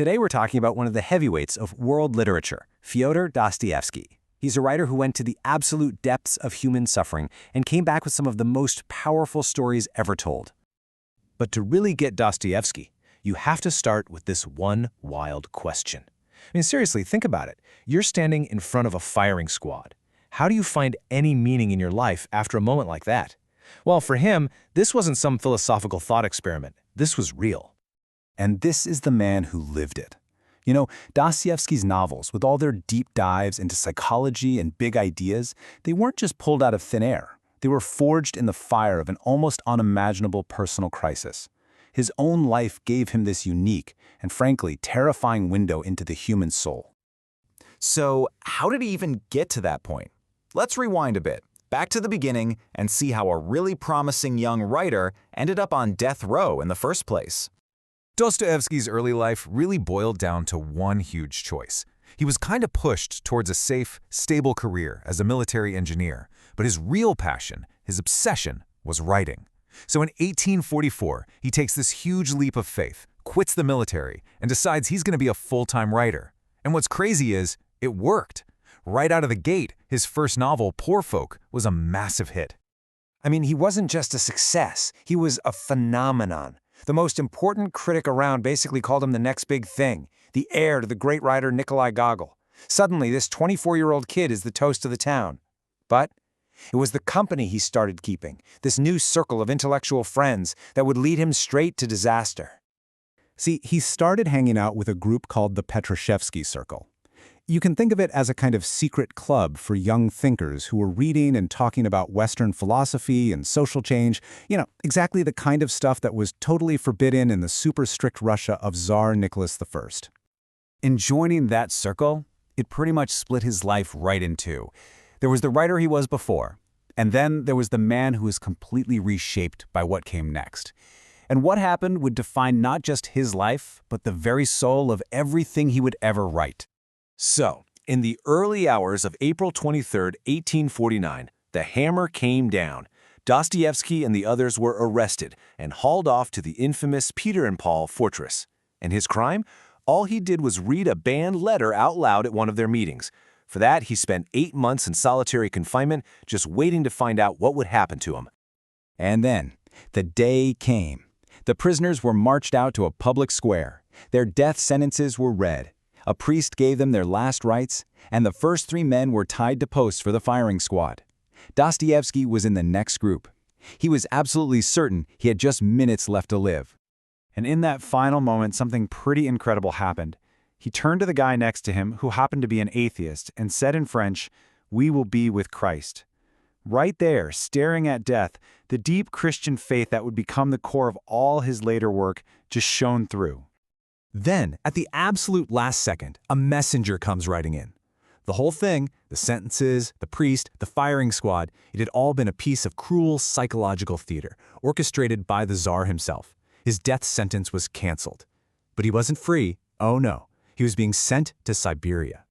Today we're talking about one of the heavyweights of world literature, Fyodor Dostoevsky. He's a writer who went to the absolute depths of human suffering and came back with some of the most powerful stories ever told. But to really get Dostoevsky, you have to start with this one wild question. I mean, seriously, think about it. You're standing in front of a firing squad. How do you find any meaning in your life after a moment like that? Well, for him, this wasn't some philosophical thought experiment. This was real. And this is the man who lived it. You know, Dostoevsky's novels, with all their deep dives into psychology and big ideas, they weren't just pulled out of thin air. They were forged in the fire of an almost unimaginable personal crisis. His own life gave him this unique and, frankly, terrifying window into the human soul. So, how did he even get to that point? Let's rewind a bit, back to the beginning, and see how a really promising young writer ended up on death row in the first place. Dostoevsky's early life really boiled down to one huge choice. He was kind of pushed towards a safe, stable career as a military engineer, but his real passion, his obsession, was writing. So in 1844, he takes this huge leap of faith, quits the military, and decides he's going to be a full-time writer. And what's crazy is, it worked. Right out of the gate, his first novel, Poor Folk, was a massive hit. I mean, he wasn't just a success, he was a phenomenon. The most important critic around basically called him the next big thing, the heir to the great writer Nikolai Gogol. Suddenly, this 24-year-old kid is the toast of the town. But it was the company he started keeping, this new circle of intellectual friends that would lead him straight to disaster. See, he started hanging out with a group called the Petrashevets Circle. You can think of it as a kind of secret club for young thinkers who were reading and talking about Western philosophy and social change, exactly the kind of stuff that was totally forbidden in the super strict Russia of Tsar Nicholas I. In joining that circle, it pretty much split his life right in two. There was the writer he was before, and then there was the man who was completely reshaped by what came next. And what happened would define not just his life, but the very soul of everything he would ever write. So, in the early hours of April 23, 1849, the hammer came down. Dostoevsky and the others were arrested and hauled off to the infamous Peter and Paul fortress. And his crime? All he did was read a banned letter out loud at one of their meetings. For that, he spent 8 months in solitary confinement, just waiting to find out what would happen to him. And then, the day came. The prisoners were marched out to a public square. Their death sentences were read. A priest gave them their last rites, and the first 3 men were tied to posts for the firing squad. Dostoevsky was in the next group. He was absolutely certain he had just minutes left to live. And in that final moment, something pretty incredible happened. He turned to the guy next to him, who happened to be an atheist, and said in French, "We will be with Christ." Right there, staring at death, the deep Christian faith that would become the core of all his later work just shone through. Then, at the absolute last second, a messenger comes riding in. The whole thing, the sentences, the priest, the firing squad, it had all been a piece of cruel psychological theater, orchestrated by the Tsar himself. His death sentence was canceled. But he wasn't free. Oh no, he was being sent to Siberia.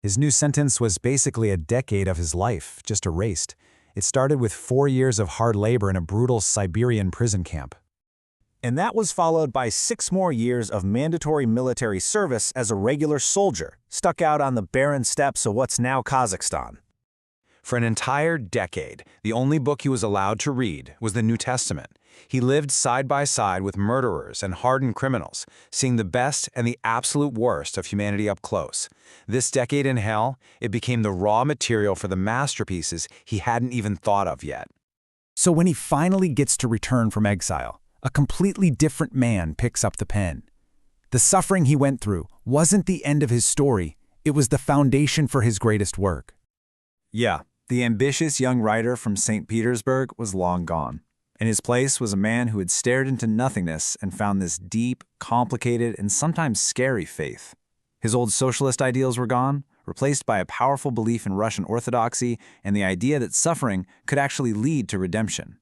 His new sentence was basically a decade of his life, just erased. It started with 4 years of hard labor in a brutal Siberian prison camp. And that was followed by 6 more years of mandatory military service as a regular soldier, stuck out on the barren steppes of what's now Kazakhstan. For an entire decade, the only book he was allowed to read was the New Testament. He lived side by side with murderers and hardened criminals, seeing the best and the absolute worst of humanity up close. This decade in hell, it became the raw material for the masterpieces he hadn't even thought of yet. So when he finally gets to return from exile, a completely different man picks up the pen. The suffering he went through wasn't the end of his story, it was the foundation for his greatest work. Yeah, the ambitious young writer from St. Petersburg was long gone. In his place was a man who had stared into nothingness and found this deep, complicated, and sometimes scary faith. His old socialist ideals were gone, replaced by a powerful belief in Russian orthodoxy and the idea that suffering could actually lead to redemption.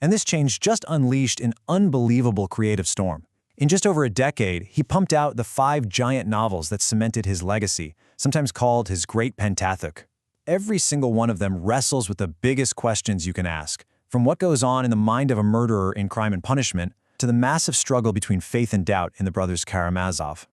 And this change just unleashed an unbelievable creative storm. In just over a decade, he pumped out the 5 giant novels that cemented his legacy, sometimes called his Great Pentateuch. Every single one of them wrestles with the biggest questions you can ask, from what goes on in the mind of a murderer in Crime and Punishment to the massive struggle between faith and doubt in the brothers Karamazov.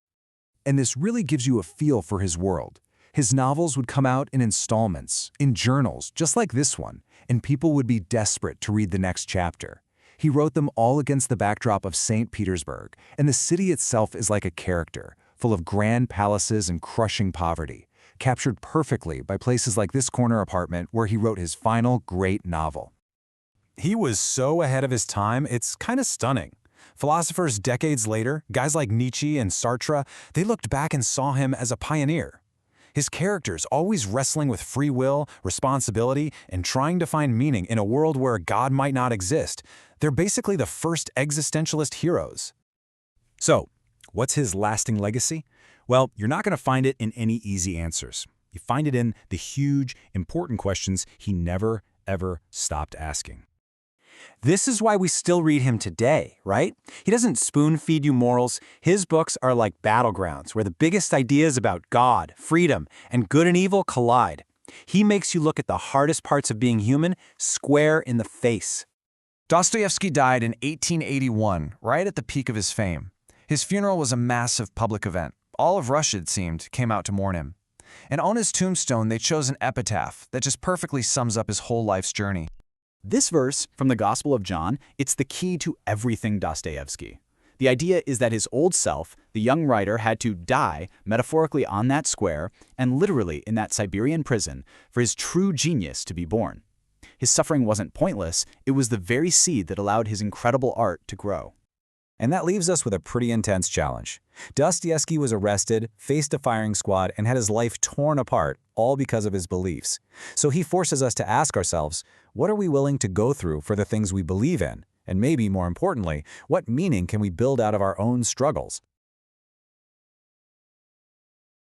and this really gives you a feel for his world. His novels would come out in installments, in journals, just like this one, and people would be desperate to read the next chapter. He wrote them all against the backdrop of St. Petersburg, and the city itself is like a character, full of grand palaces and crushing poverty, captured perfectly by places like this corner apartment where he wrote his final great novel. He was so ahead of his time, it's kind of stunning. Philosophers decades later, guys like Nietzsche and Sartre, they looked back and saw him as a pioneer. His characters always wrestling with free will, responsibility, and trying to find meaning in a world where God might not exist. They're basically the first existentialist heroes. So, what's his lasting legacy? Well, you're not going to find it in any easy answers. You find it in the huge, important questions he never, ever stopped asking. This is why we still read him today, right? He doesn't spoon-feed you morals. His books are like battlegrounds where the biggest ideas about God, freedom, and good and evil collide. He makes you look at the hardest parts of being human square in the face. Dostoevsky died in 1881, right at the peak of his fame. His funeral was a massive public event. All of Russia, it seemed, came out to mourn him. And on his tombstone, they chose an epitaph that just perfectly sums up his whole life's journey. This verse from the Gospel of John, it's the key to everything Dostoevsky. The idea is that his old self, the young writer, had to die, metaphorically on that square, and literally in that Siberian prison, for his true genius to be born. His suffering wasn't pointless, it was the very seed that allowed his incredible art to grow. And that leaves us with a pretty intense challenge. Dostoevsky was arrested, faced a firing squad, and had his life torn apart, all because of his beliefs. So he forces us to ask ourselves, what are we willing to go through for the things we believe in? And maybe more importantly, what meaning can we build out of our own struggles?